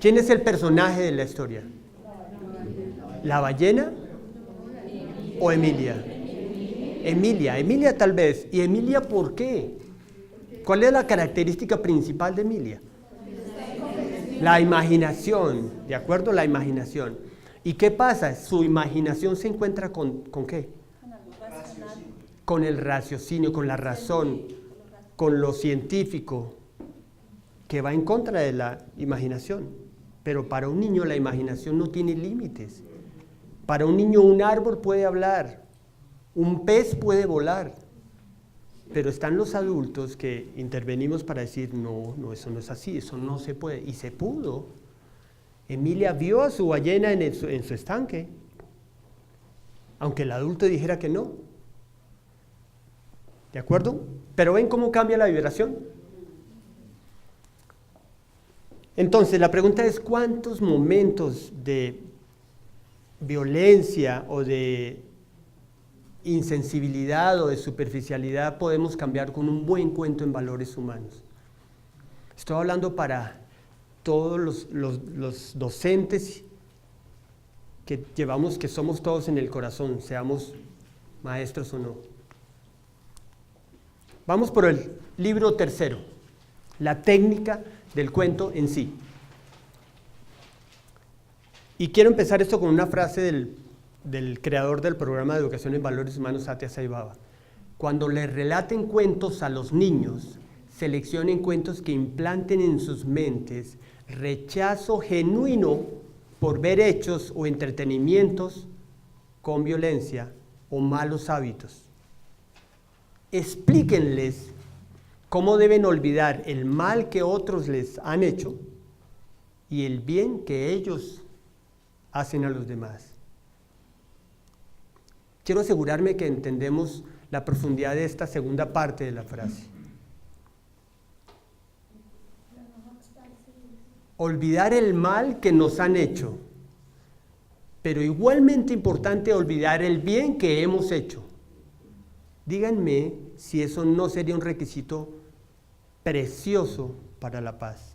¿Quién es el personaje de la historia? ¿La ballena o Emilia? Emilia tal vez. ¿Y Emilia por qué? ¿Cuál es la característica principal de Emilia? La imaginación, ¿de acuerdo? La imaginación. ¿Y qué pasa? Su imaginación se encuentra ¿con qué? Con el raciocinio, con la razón, con lo científico, que va en contra de la imaginación. Pero para un niño la imaginación no tiene límites. Para un niño un árbol puede hablar, un pez puede volar. Pero están los adultos que intervenimos para decir, no, eso no es así, eso no se puede. Y se pudo. Emilia vio a su ballena en su estanque, aunque el adulto dijera que no. ¿De acuerdo? Pero ven cómo cambia la vibración. Entonces, la pregunta es, ¿cuántos momentos de violencia o de insensibilidad o de superficialidad podemos cambiar con un buen cuento en valores humanos? Estoy hablando para todos los docentes que llevamos, que somos todos en el corazón, seamos maestros o no. Vamos por el libro tercero, la técnica del cuento en sí. Y quiero empezar esto con una frase del creador del programa de educación en valores humanos, Satya Sai Baba. Cuando le relaten cuentos a los niños, seleccionen cuentos que implanten en sus mentes rechazo genuino por ver hechos o entretenimientos con violencia o malos hábitos. Explíquenles cómo deben olvidar el mal que otros les han hecho y el bien que ellos hacen a los demás. Quiero asegurarme que entendemos la profundidad de esta segunda parte de la frase. Olvidar el mal que nos han hecho, pero igualmente importante olvidar el bien que hemos hecho. Díganme si eso no sería un requisito precioso para la paz.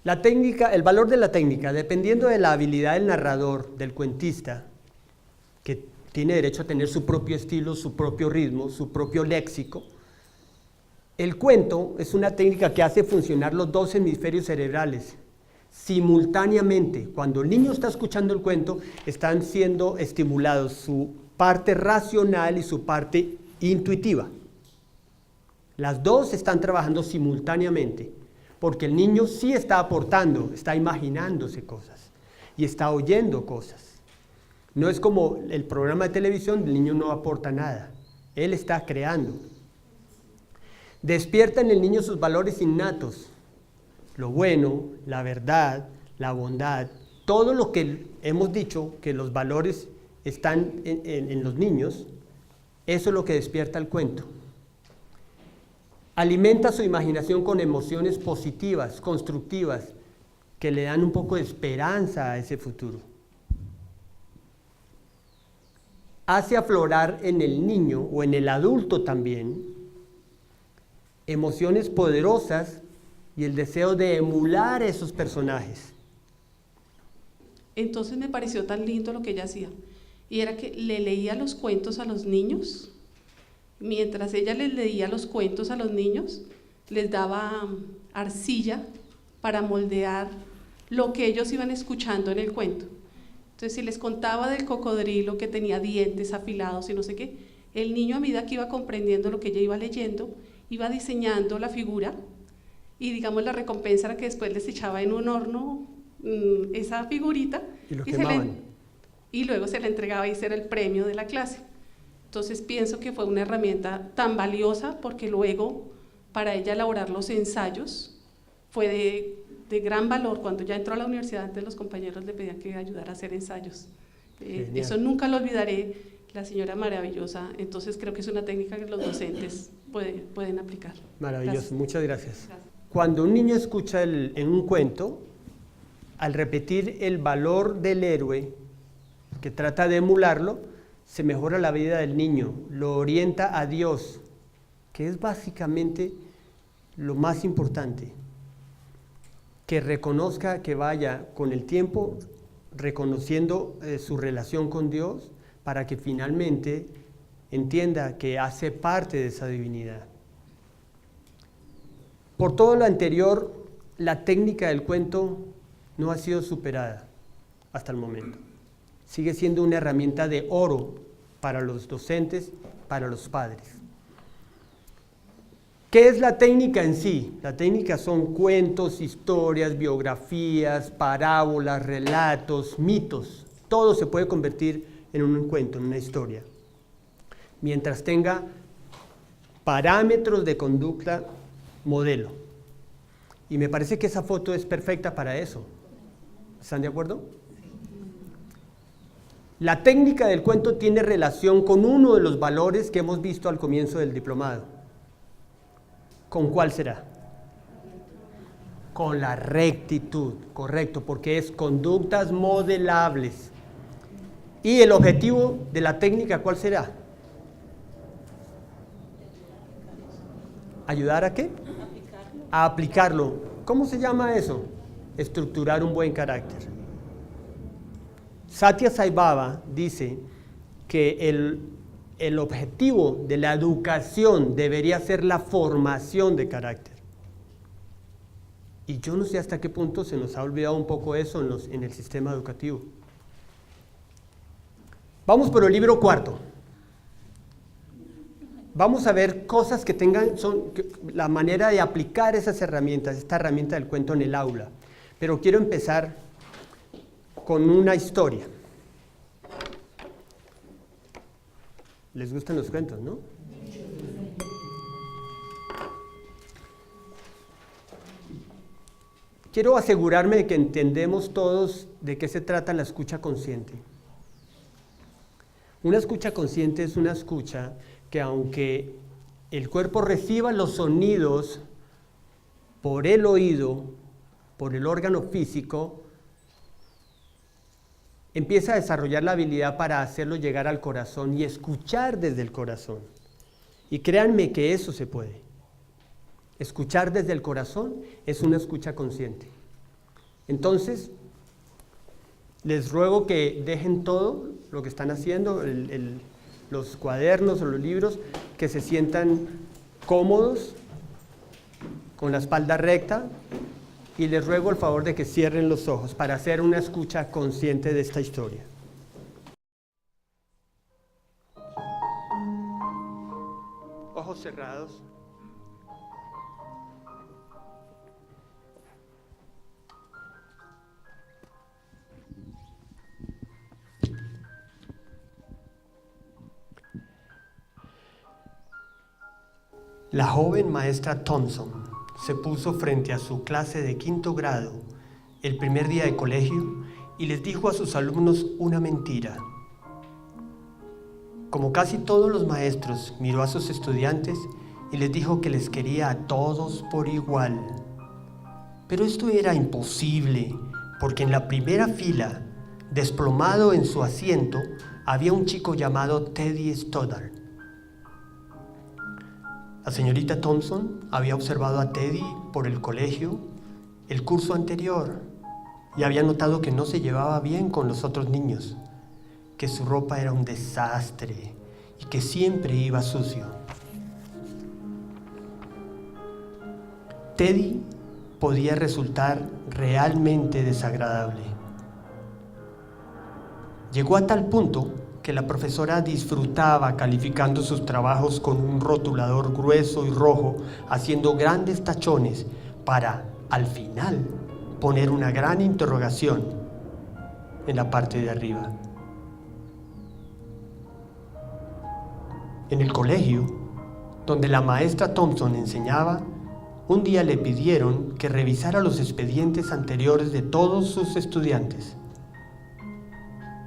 La técnica, el valor de la técnica, dependiendo de la habilidad del narrador, del cuentista, que tiene derecho a tener su propio estilo, su propio ritmo, su propio léxico. El cuento es una técnica que hace funcionar los dos hemisferios cerebrales simultáneamente. Cuando el niño está escuchando el cuento, están siendo estimulados su parte racional y su parte intuitiva. Las dos están trabajando simultáneamente, porque el niño sí está aportando, está imaginándose cosas y está oyendo cosas. No es como el programa de televisión, el niño no aporta nada, él está creando. Despierta en el niño sus valores innatos, lo bueno, la verdad, la bondad, todo lo que hemos dicho que los valores están en los niños, eso es lo que despierta el cuento. Alimenta su imaginación con emociones positivas, constructivas, que le dan un poco de esperanza a ese futuro. Hace aflorar en el niño o en el adulto también emociones poderosas y el deseo de emular esos personajes. Entonces me pareció tan lindo lo que ella hacía, y era que le leía los cuentos a los niños. Mientras ella les leía los cuentos a los niños, les daba arcilla para moldear lo que ellos iban escuchando en el cuento. Entonces, si les contaba del cocodrilo que tenía dientes afilados y no sé qué, el niño, a medida que iba comprendiendo lo que ella iba leyendo, iba diseñando la figura, y digamos la recompensa era que después les echaba en un horno esa figurita y luego se le entregaba, y ese era el premio de la clase. Entonces pienso que fue una herramienta tan valiosa, porque luego para ella elaborar los ensayos fue de gran valor. Cuando ya entró a la universidad, antes los compañeros le pedían que ayudara a hacer ensayos. Eso nunca lo olvidaré, la señora maravillosa. Entonces creo que es una técnica que los docentes pueden aplicar. Maravilloso, gracias. Muchas gracias. Gracias. Cuando un niño escucha en un cuento, al repetir el valor del héroe, que trata de emularlo, se mejora la vida del niño, lo orienta a Dios, que es básicamente lo más importante, que reconozca, que vaya con el tiempo reconociendo su relación con Dios para que finalmente entienda que hace parte de esa divinidad. Por todo lo anterior, la técnica del cuento no ha sido superada hasta el momento. Sigue siendo una herramienta de oro para los docentes, para los padres. ¿Qué es la técnica en sí? La técnica son cuentos, historias, biografías, parábolas, relatos, mitos. Todo se puede convertir en un cuento, en una historia, mientras tenga parámetros de conducta modelo. Y me parece que esa foto es perfecta para eso. ¿Están de acuerdo? La técnica del cuento tiene relación con uno de los valores que hemos visto al comienzo del diplomado. ¿Con cuál será? Con la rectitud, correcto, porque es conductas modelables. ¿Y el objetivo de la técnica cuál será? ¿Ayudar a qué? A aplicarlo. ¿Cómo se llama eso? Estructurar un buen carácter. Satya Sai Baba dice que el objetivo de la educación debería ser la formación de carácter. Y yo no sé hasta qué punto se nos ha olvidado un poco eso en el sistema educativo. Vamos por el libro cuarto. Vamos a ver cosas que la manera de aplicar esas herramientas, esta herramienta del cuento en el aula. Pero quiero empezar con una historia. ¿Les gustan los cuentos, no? Quiero asegurarme de que entendemos todos de qué se trata la escucha consciente. Una escucha consciente es una escucha que, aunque el cuerpo reciba los sonidos por el oído, por el órgano físico, empieza a desarrollar la habilidad para hacerlo llegar al corazón y escuchar desde el corazón. Y créanme que eso se puede. Escuchar desde el corazón es una escucha consciente. Entonces, les ruego que dejen todo lo que están haciendo, los cuadernos o los libros, que se sientan cómodos, con la espalda recta, y les ruego el favor de que cierren los ojos para hacer una escucha consciente de esta historia. Ojos cerrados. La joven maestra Thompson se puso frente a su clase de 5º grado el primer día de colegio y les dijo a sus alumnos una mentira. Como casi todos los maestros, miró a sus estudiantes y les dijo que les quería a todos por igual. Pero esto era imposible, porque en la primera fila, desplomado en su asiento, había un chico llamado Teddy Stoddard. La señorita Thompson había observado a Teddy por el colegio el curso anterior y había notado que no se llevaba bien con los otros niños, que su ropa era un desastre y que siempre iba sucio. Teddy podía resultar realmente desagradable. Llegó a tal punto que la profesora disfrutaba calificando sus trabajos con un rotulador grueso y rojo, haciendo grandes tachones para, al final, poner una gran interrogación en la parte de arriba. En el colegio, donde la maestra Thompson enseñaba, un día le pidieron que revisara los expedientes anteriores de todos sus estudiantes.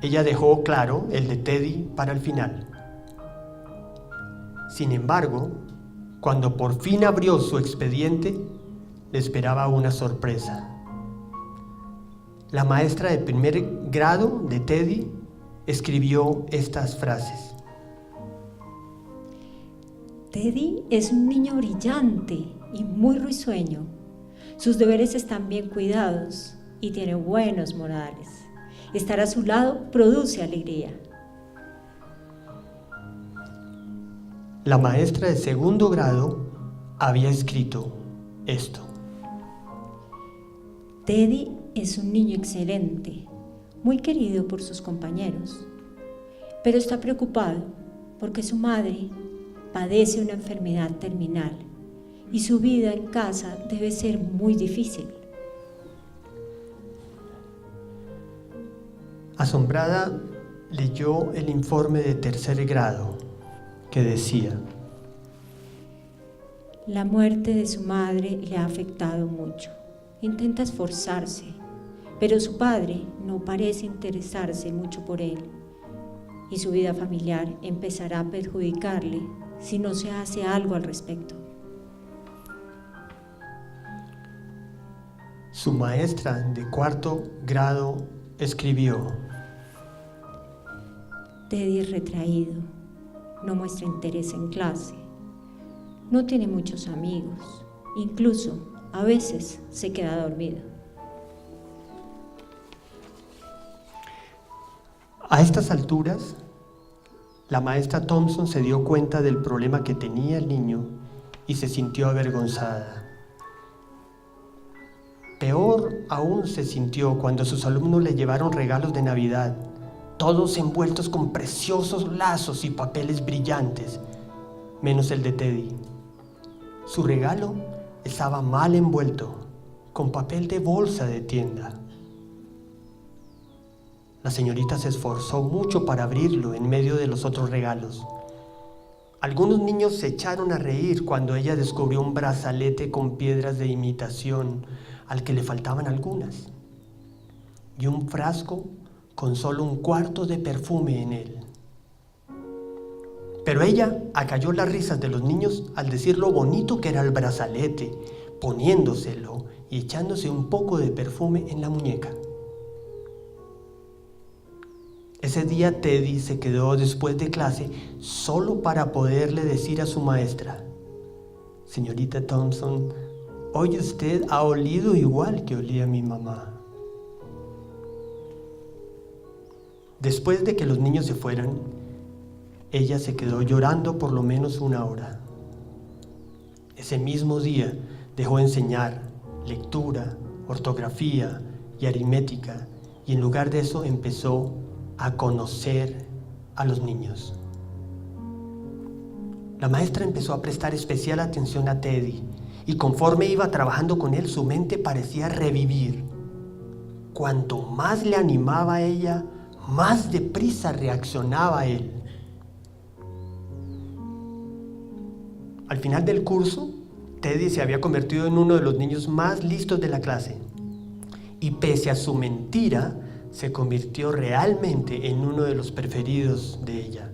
Ella dejó claro el de Teddy para el final. Sin embargo, cuando por fin abrió su expediente, le esperaba una sorpresa. La maestra de primer grado de Teddy escribió estas frases. Teddy es un niño brillante y muy risueño. Sus deberes están bien cuidados y tiene buenos modales. Estar a su lado produce alegría. La maestra de segundo grado había escrito esto. Teddy es un niño excelente, muy querido por sus compañeros, pero está preocupado porque su madre padece una enfermedad terminal y su vida en casa debe ser muy difícil. Asombrada, leyó el informe de tercer grado que decía: La muerte de su madre le ha afectado mucho. Intenta esforzarse, pero su padre no parece interesarse mucho por él y su vida familiar empezará a perjudicarle si no se hace algo al respecto. Su maestra de cuarto grado escribió: Teddy es retraído, no muestra interés en clase, no tiene muchos amigos, incluso a veces se queda dormido. A estas alturas, la maestra Thompson se dio cuenta del problema que tenía el niño y se sintió avergonzada. Peor aún se sintió cuando sus alumnos le llevaron regalos de Navidad, todos envueltos con preciosos lazos y papeles brillantes, menos el de Teddy. Su regalo estaba mal envuelto, con papel de bolsa de tienda. La señorita se esforzó mucho para abrirlo en medio de los otros regalos. Algunos niños se echaron a reír cuando ella descubrió un brazalete con piedras de imitación al que le faltaban algunas, y un frasco con solo un cuarto de perfume en él. Pero ella acalló las risas de los niños al decir lo bonito que era el brazalete, poniéndoselo y echándose un poco de perfume en la muñeca. Ese día Teddy se quedó después de clase solo para poderle decir a su maestra: Señorita Thompson, hoy usted ha olido igual que olía mi mamá. Después de que los niños se fueran, ella se quedó llorando por lo menos una hora. Ese mismo día dejó de enseñar lectura, ortografía y aritmética, y en lugar de eso empezó a conocer a los niños. La maestra empezó a prestar especial atención a Teddy, y conforme iba trabajando con él, su mente parecía revivir. Cuanto más le animaba a ella, más deprisa reaccionaba él. Al final del curso, Teddy se había convertido en uno de los niños más listos de la clase, y pese a su mentira, se convirtió realmente en uno de los preferidos de ella.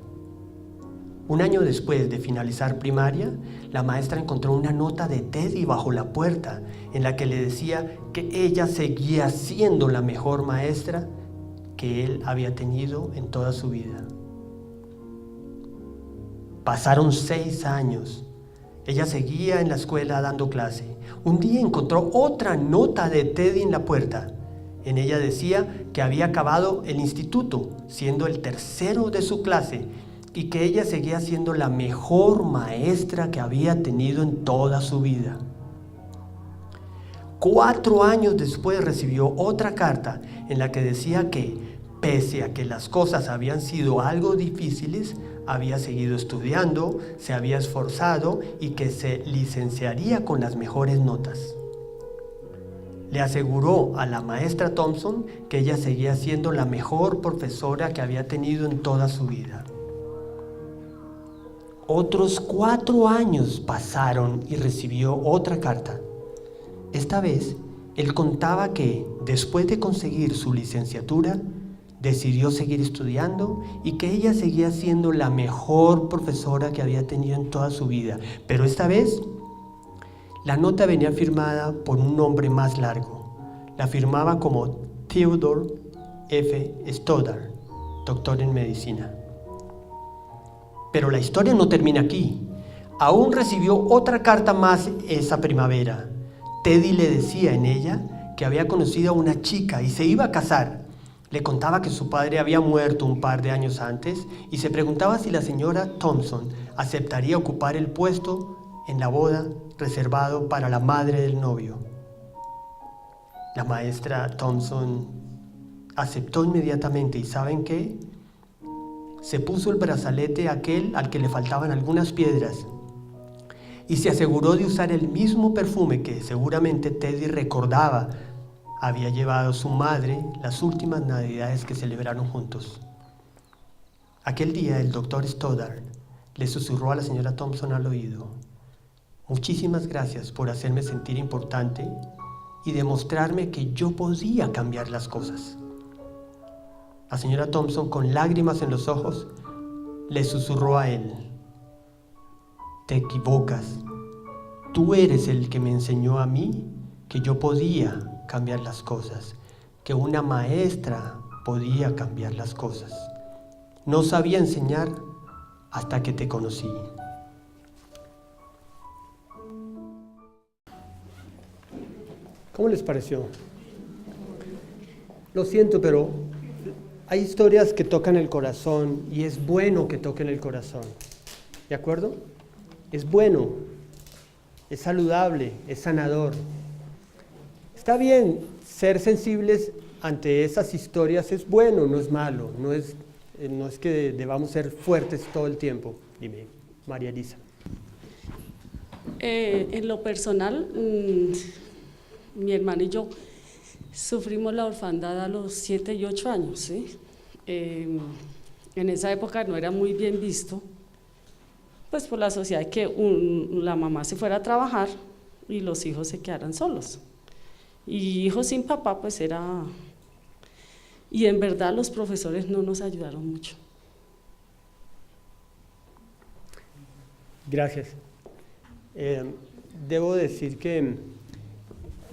Un año después de finalizar primaria, la maestra encontró una nota de Teddy bajo la puerta en la que le decía que ella seguía siendo la mejor maestra que él había tenido en toda su vida. Pasaron 6 años. Ella seguía en la escuela dando clase. Un día encontró otra nota de Teddy en la puerta. En ella decía que había acabado el instituto, siendo el tercero de su clase, y que ella seguía siendo la mejor maestra que había tenido en toda su vida. 4 años después recibió otra carta en la que decía que, pese a que las cosas habían sido algo difíciles, había seguido estudiando, se había esforzado y que se licenciaría con las mejores notas. Le aseguró a la maestra Thompson que ella seguía siendo la mejor profesora que había tenido en toda su vida. Otros 4 años pasaron y recibió otra carta. Esta vez, él contaba que, después de conseguir su licenciatura, decidió seguir estudiando y que ella seguía siendo la mejor profesora que había tenido en toda su vida. Pero esta vez, la nota venía firmada por un nombre más largo. La firmaba como Theodore F. Stoddard, doctor en medicina. Pero la historia no termina aquí. Aún recibió otra carta más esa primavera. Teddy le decía en ella que había conocido a una chica y se iba a casar. Le contaba que su padre había muerto un par de años antes y se preguntaba si la señora Thompson aceptaría ocupar el puesto en la boda reservado para la madre del novio. La maestra Thompson aceptó inmediatamente y ¿saben qué? Se puso el brazalete aquel al que le faltaban algunas piedras y se aseguró de usar el mismo perfume que seguramente Teddy recordaba había llevado su madre las últimas navidades que celebraron juntos. Aquel día el doctor Stoddard le susurró a la señora Thompson al oído: muchísimas gracias por hacerme sentir importante y demostrarme que yo podía cambiar las cosas. La señora Thompson, con lágrimas en los ojos, le susurró a él: te equivocas, tú eres el que me enseñó a mí que yo podía cambiar las cosas, que una maestra podía cambiar las cosas. No sabía enseñar hasta que te conocí. ¿Cómo les pareció? Lo siento, pero hay historias que tocan el corazón y es bueno que toquen el corazón. ¿De acuerdo? Es bueno, es saludable, es sanador. Está bien, ser sensibles ante esas historias es bueno, no es malo, no es que debamos ser fuertes todo el tiempo. Dime, María Elisa. En lo personal, mi hermano y yo sufrimos la orfandad a los 7 y 8 años, ¿sí? En esa época no era muy bien visto, pues por la sociedad, que la mamá se fuera a trabajar y los hijos se quedaran solos. Y hijos sin papá, pues era... Y en verdad los profesores no nos ayudaron mucho. Gracias. Debo decir que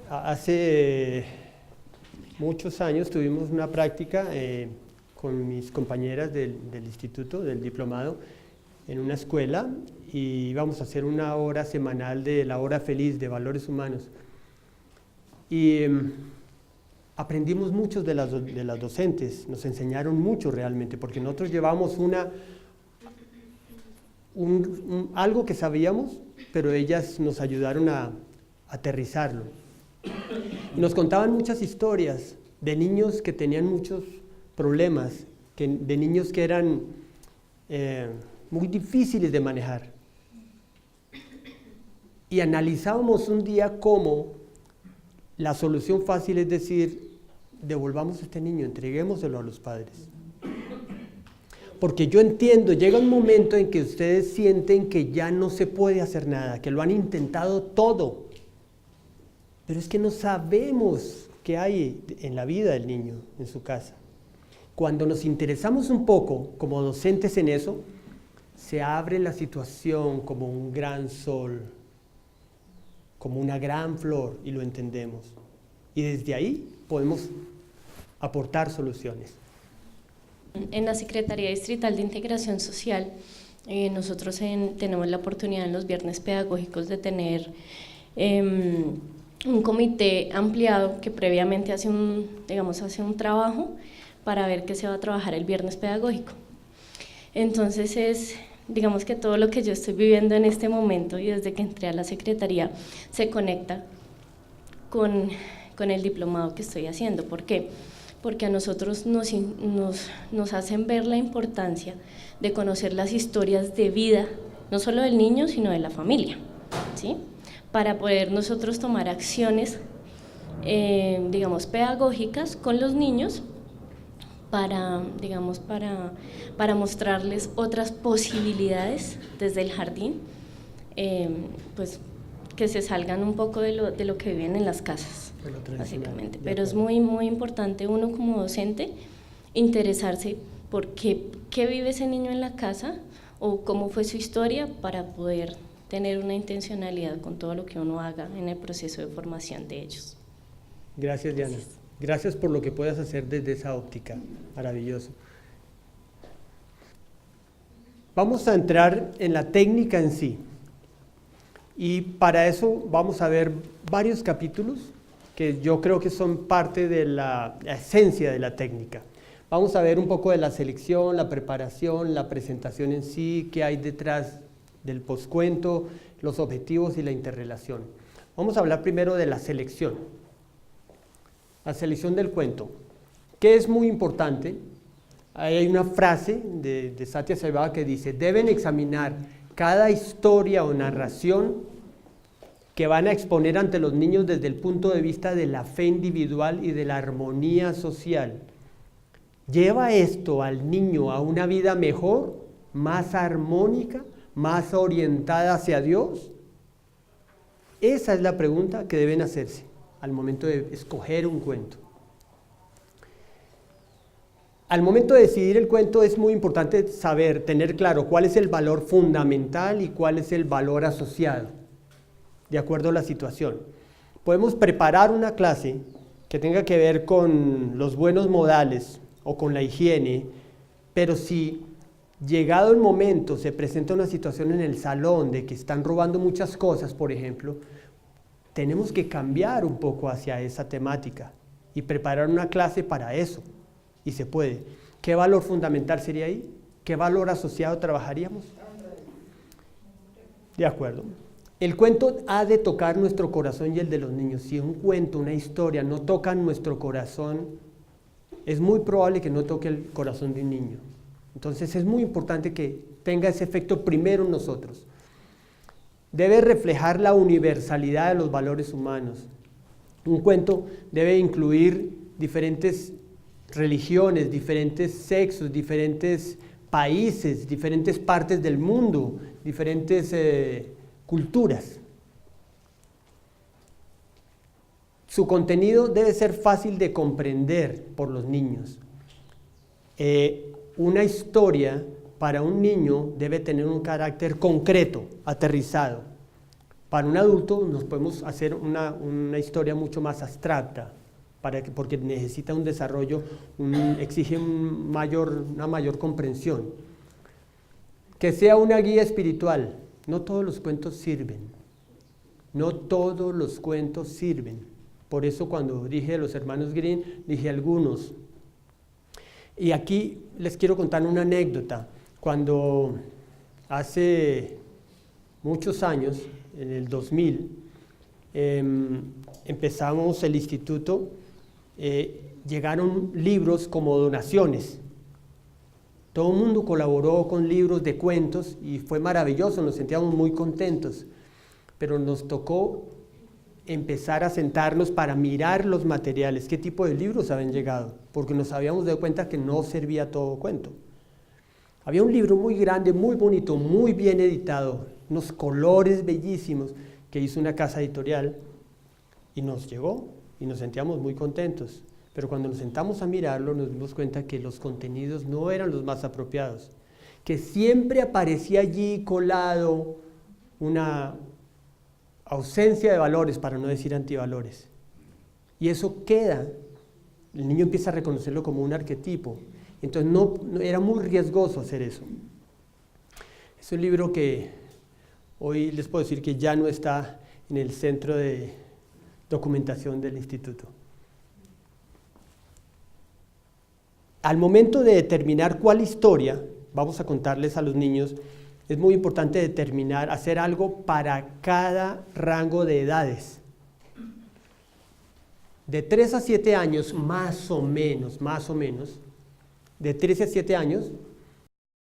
hace muchos años tuvimos una práctica con mis compañeras del instituto, del diplomado, en una escuela, y íbamos a hacer una hora semanal de la hora feliz de valores humanos. Y aprendimos mucho de las docentes, nos enseñaron mucho realmente, porque nosotros llevamos algo que sabíamos, pero ellas nos ayudaron a aterrizarlo. Y nos contaban muchas historias de niños que tenían muchos problemas, de niños que eran muy difíciles de manejar. Y analizábamos un día cómo la solución fácil es decir: devolvamos a este niño, entreguémoselo a los padres. Porque yo entiendo, llega un momento en que ustedes sienten que ya no se puede hacer nada, que lo han intentado todo, pero es que no sabemos qué hay en la vida del niño, en su casa. Cuando nos interesamos un poco como docentes en eso, se abre la situación como un gran sol, como una gran flor, y lo entendemos. Y desde ahí podemos aportar soluciones. En la Secretaría Distrital de Integración Social, nosotros tenemos la oportunidad en los viernes pedagógicos de tener un comité ampliado que previamente hace un trabajo para ver qué se va a trabajar el viernes pedagógico. Entonces digamos que todo lo que yo estoy viviendo en este momento y desde que entré a la Secretaría se conecta con el diplomado que estoy haciendo. ¿Por qué? Porque a nosotros nos hacen ver la importancia de conocer las historias de vida, no solo del niño, sino de la familia, ¿sí? Para poder nosotros tomar acciones, pedagógicas con los niños, para mostrarles otras posibilidades desde el jardín, pues que se salgan un poco de lo que viven en las casas, básicamente. Pero es muy, muy importante uno como docente interesarse por qué vive ese niño en la casa o cómo fue su historia, para poder tener una intencionalidad con todo lo que uno haga en el proceso de formación de ellos. Gracias, Diana. Gracias por lo que puedas hacer desde esa óptica. Maravilloso. Vamos a entrar en la técnica en sí. Y para eso vamos a ver varios capítulos que yo creo que son parte de la esencia de la técnica. Vamos a ver un poco de la selección, la preparación, la presentación en sí, qué hay detrás del postcuento, los objetivos y la interrelación. Vamos a hablar primero de la selección. La selección del cuento, que es muy importante. Hay una frase de Satya Sai Baba que dice: deben examinar cada historia o narración que van a exponer ante los niños desde el punto de vista de la fe individual y de la armonía social. ¿Lleva esto al niño a una vida mejor, más armónica, más orientada hacia Dios? Esa es la pregunta que deben hacerse al momento de escoger un cuento. Al momento de decidir el cuento es muy importante saber, tener claro cuál es el valor fundamental y cuál es el valor asociado, de acuerdo a la situación. Podemos preparar una clase que tenga que ver con los buenos modales o con la higiene, pero si llegado el momento se presenta una situación en el salón de que están robando muchas cosas, por ejemplo, tenemos que cambiar un poco hacia esa temática y preparar una clase para eso. Y se puede. ¿Qué valor fundamental sería ahí? ¿Qué valor asociado trabajaríamos? De acuerdo. El cuento ha de tocar nuestro corazón y el de los niños. Si un cuento, una historia no tocan nuestro corazón, es muy probable que no toque el corazón de un niño. Entonces es muy importante que tenga ese efecto primero en nosotros. Debe reflejar la universalidad de los valores humanos. Un cuento debe incluir diferentes religiones, diferentes sexos, diferentes países, diferentes partes del mundo, diferentes culturas. Su contenido debe ser fácil de comprender por los niños. Una historia para un niño debe tener un carácter concreto, aterrizado. Para un adulto nos podemos hacer una historia mucho más abstracta, porque necesita un desarrollo, exige una mayor comprensión. Que sea una guía espiritual. No todos los cuentos sirven. No todos los cuentos sirven. Por eso cuando dije de los hermanos Grimm, dije algunos. Y aquí les quiero contar una anécdota. Cuando hace muchos años, en el 2000, empezamos el instituto, llegaron libros como donaciones. Todo el mundo colaboró con libros de cuentos y fue maravilloso, nos sentíamos muy contentos. Pero nos tocó empezar a sentarnos para mirar los materiales, qué tipo de libros habían llegado, porque nos habíamos dado cuenta que no servía todo cuento. Había un libro muy grande, muy bonito, muy bien editado, unos colores bellísimos que hizo una casa editorial y nos llegó y nos sentíamos muy contentos. Pero cuando nos sentamos a mirarlo nos dimos cuenta que los contenidos no eran los más apropiados, que siempre aparecía allí colado una ausencia de valores, para no decir antivalores. Y eso queda, el niño empieza a reconocerlo como un arquetipo. Entonces no era muy riesgoso hacer eso. Es un libro que hoy les puedo decir que ya no está en el centro de documentación del instituto. Al momento de determinar cuál historia vamos a contarles a los niños, es muy importante determinar, hacer algo para cada rango de edades. De 3 a 7 años, más o menos, de 3 a 7 años,